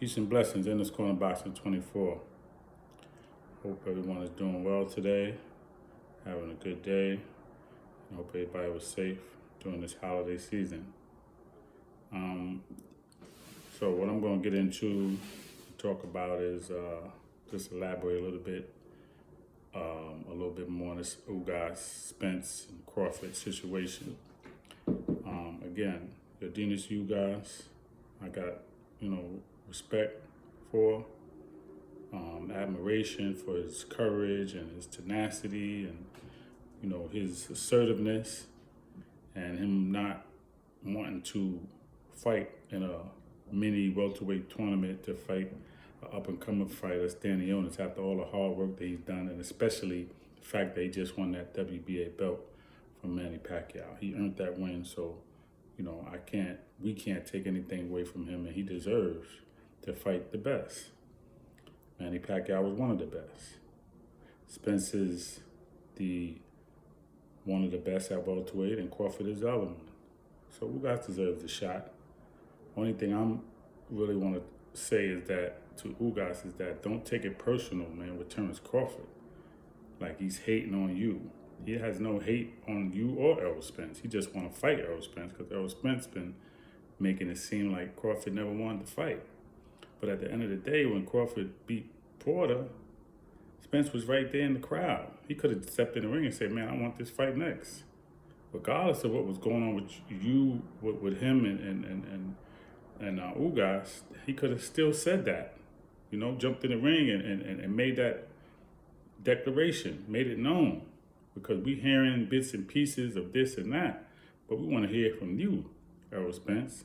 Peace and blessings in this corner boxing 24. Hope everyone is doing well today, having a good day. I hope everybody was safe during this holiday season. So what I'm going to get into, talk about is just elaborate a little bit more on this Ugas, Spence, and Crawford situation. Again, Yadina's Ugas, I got, respect for, admiration for his courage and his tenacity and, his assertiveness and him not wanting to fight in a mini welterweight tournament to fight an up-and-coming fighter, Stanley Ugas, after all the hard work that he's done, and especially the fact that he just won that WBA belt from Manny Pacquiao. He earned that win, so we can't take anything away from him, and he deserves to fight the best. Manny Pacquiao was one of the best. Spence is one of the best at welterweight, and Crawford is the other one. So Ugas deserves a shot. Only thing I'm really want to say is that to Ugas is that don't take it personal, man, with Terrence Crawford. Like he's hating on you. He has no hate on you or Errol Spence. He just want to fight Errol Spence because Errol Spence been making it seem like Crawford never wanted to fight. But at the end of the day, when Crawford beat Porter, Spence was right there in the crowd. He could have stepped in the ring and said, man, I want this fight next. Regardless of what was going on with you, with him and Ugas, he could have still said that. Jumped in the ring and made that declaration, made it known. Because we hearing bits and pieces of this and that. But we want to hear from you, Errol Spence.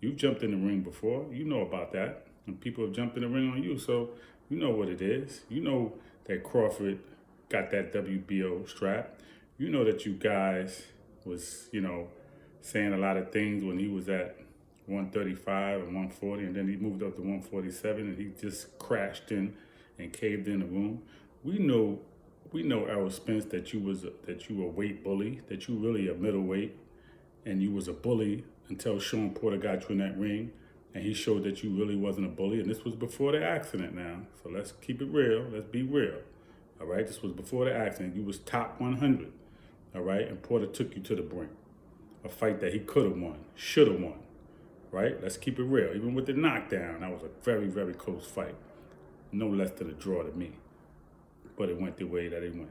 You've jumped in the ring before. You know about that. And people have jumped in the ring on you. So you know what it is. You know that Crawford got that WBO strap. You know that you guys was, saying a lot of things when he was at 135 and 140. And then he moved up to 147 and he just crashed in and caved in the room. We know, Errol Spence, that you were a weight bully, that you really a middleweight, and you was a bully until Sean Porter got you in that ring, and he showed that you really wasn't a bully. And this was before the accident now, so let's keep it real. Let's be real, all right? This was before the accident. You was top 100, all right? And Porter took you to the brink, a fight that he could have won, should have won, right? Let's keep it real. Even with the knockdown, that was a very, very close fight. No less than a draw to me. But it went the way that it went.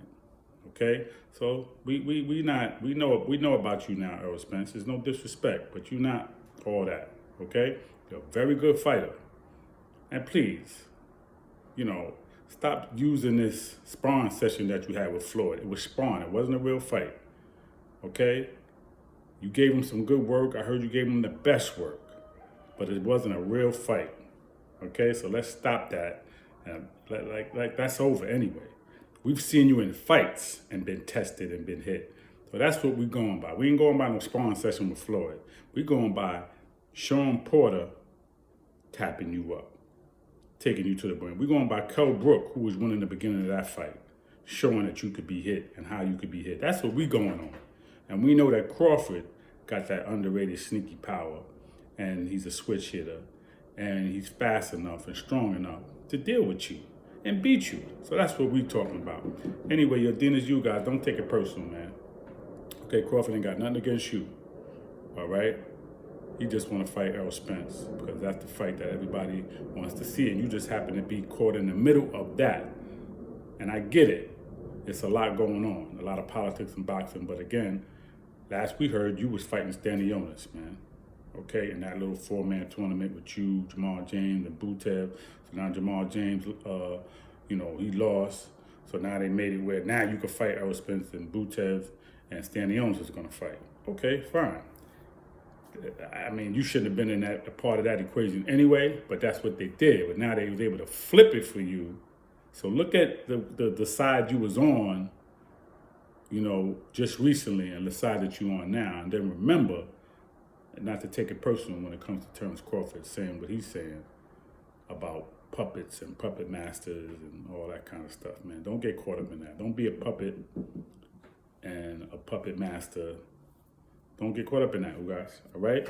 Okay? So we know about you now, Errol Spence. There's no disrespect, but you're not all that. Okay? You're a very good fighter. And please, stop using this sparring session that you had with Floyd. It was sparring. It wasn't a real fight. Okay? You gave him some good work. I heard you gave him the best work. But it wasn't a real fight. Okay? So let's stop that. And like that's over anyway. We've seen you in fights and been tested and been hit. So that's what we're going by. We ain't going by no sparring session with Floyd. We're going by Sean Porter tapping you up, taking you to the brink. We're going by Kell Brook, who was winning the beginning of that fight, showing that you could be hit and how you could be hit. That's what we're going on. And we know that Crawford got that underrated sneaky power, and he's a switch hitter, and he's fast enough and strong enough to deal with you and beat you. So that's what we're talking about. Anyway, your dinners, you guys, don't take it personal, man. Okay, Crawford ain't got nothing against you, all right? He just want to fight Errol Spence because that's the fight that everybody wants to see, and you just happen to be caught in the middle of that. And I get it. It's a lot going on, a lot of politics in boxing, but again, last we heard, you was fighting Stanley Ugas, man. Okay, in that little four-man tournament with you, Jamal James, and Butev. So now Jamal James, he lost. So now they made it where now you can fight Errol Spence and Butev, and Stanley Ugas is going to fight. Okay, fine. I mean, you shouldn't have been in that part of that equation anyway, but that's what they did. But now they was able to flip it for you. So look at the side you was on, just recently, and the side that you're on now, and then remember, not to take it personal when it comes to Terrence Crawford saying what he's saying about puppets and puppet masters and all that kind of stuff, man. Don't get caught up in that. Don't be a puppet and a puppet master. Don't get caught up in that, Ugas, all right?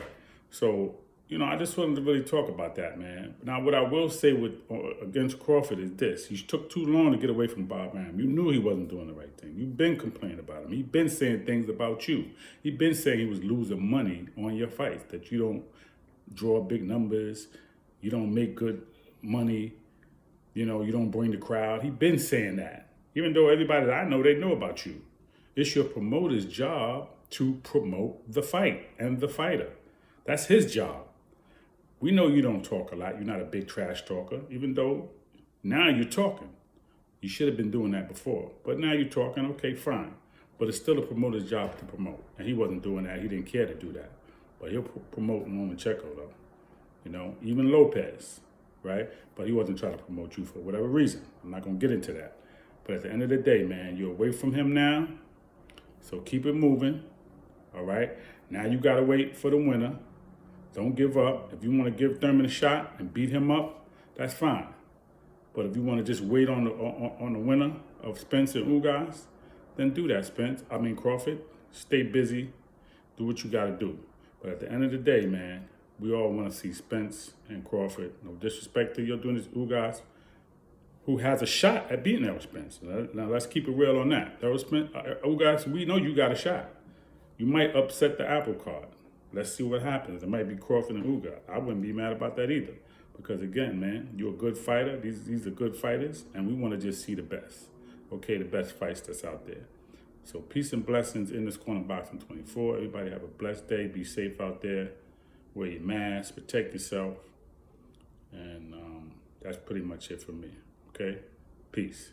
So I just wanted to really talk about that, man. Now, what I will say with against Crawford is this: he took too long to get away from Bob Arum. You knew he wasn't doing the right thing. You've been complaining about him. He's been saying things about you. He's been saying he was losing money on your fights, that you don't draw big numbers, you don't make good money, you don't bring the crowd. He's been saying that. Even though everybody that I know, they know about you. It's your promoter's job to promote the fight and the fighter. That's his job. We know you don't talk a lot. You're not a big trash talker, even though now you're talking. You should have been doing that before. But now you're talking, okay, fine. But it's still a promoter's job to promote. And he wasn't doing that. He didn't care to do that. But he'll promote Lomachenko, though. Even Lopez, right? But he wasn't trying to promote you for whatever reason. I'm not going to get into that. But at the end of the day, man, you're away from him now. So keep it moving, all right? Now you got to wait for the winner. Don't give up. If you want to give Thurman a shot and beat him up, that's fine. But if you want to just wait on the winner of Spence and Ugas, then do that, Crawford. Stay busy. Do what you got to do. But at the end of the day, man, we all want to see Spence and Crawford. No disrespect to you're doing this Ugas, who has a shot at beating Errol Spence. Now let's keep it real on that. Errol Spence, Ugas, we know you got a shot. You might upset the apple cart. Let's see what happens. It might be Crawford and Ugas. I wouldn't be mad about that either. Because again, man, you're a good fighter. These are good fighters, and we want to just see the best. Okay, the best fights that's out there. So peace and blessings in this corner boxing 24. Everybody have a blessed day. Be safe out there. Wear your mask. Protect yourself. And that's pretty much it for me. Okay? Peace.